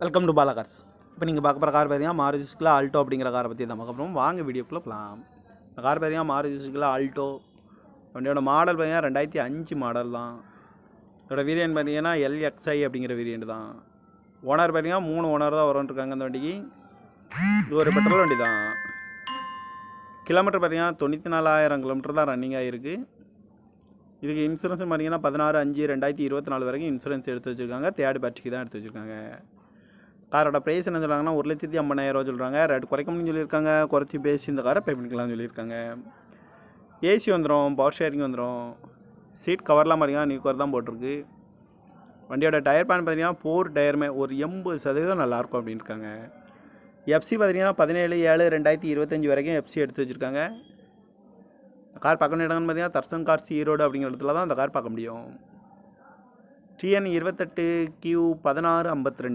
Welcome to Bala cars. இப்போ நீங்கள் பார்க்க போகிற கார் பார்த்தீங்கன்னா மாருதி சுசுகி ஆல்டோ அப்படிங்கிற காரை பற்றி தான் பார்க்க போகிறோம். வாங்க வீடியோக்குள்ளே போகலாம். இந்த கார் பார்த்தீங்கன்னா மாருதி சுசுகி ஆல்டோ. வண்டியோட மாடல் பார்த்தீங்கன்னா 2005 மாடல் தான். இதோட வேரியன்ட் பார்த்தீங்கன்னா LXI அப்படிங்கிற வேரியன்ட் தான். ஓனர் பார்த்தீங்கன்னா 3 ஓனர் தான் வரும்ன்ட்ருக்காங்க இந்த வண்டிக்கு. இது ஒரு பெட்ரோல் வண்டி தான். கிலோமீட்டர் பார்த்தீங்கன்னா 94,000 கிலோமீட்டர் தான் ரன்னிங் ஆகிருக்கு. இதுக்கு இன்சூரன்ஸ் பார்த்தீங்கன்னா 16/5/2024 வரைக்கும் இன்சூரன்ஸ் எடுத்து வச்சுருக்காங்க. தேர்ட் பார்ட்டிக்கு தான் எடுத்து வச்சுருக்காங்க. காரோட ப்ரைஸ் என்ன சொல்கிறாங்கன்னா 1,50,000 சொல்கிறாங்க. ரேட் குறைக்கணும்னு சொல்லியிருக்காங்க. குறைச்சி பேசி இந்த காரை பே பண்ணிக்கலாம்னு சொல்லியிருக்காங்க. ஏசி வந்துடும், பவர் ஷேரிங் வந்துடும். சீட் கவர்லாம் பார்த்தீங்கன்னா நியூ கவர் தான் போட்டிருக்கு. வண்டியோட டயர் பேன் பார்த்தீங்கன்னா 4 டயருமே ஒரு 80% நல்லாயிருக்கும் அப்படின்னு இருக்காங்க. எஃப்சி பார்த்தீங்கன்னா 17/7/2025 வரைக்கும் எஃப்சி எடுத்து வச்சுருக்காங்க. கார் பார்க்க வேண்டிய இடம்னு பார்த்தீங்கன்னா தர்சன் கார்ஸ் ஈரோடு அப்படிங்கிற இடத்துல தான் அந்த கார் பார்க்க முடியும். TN 28Q1652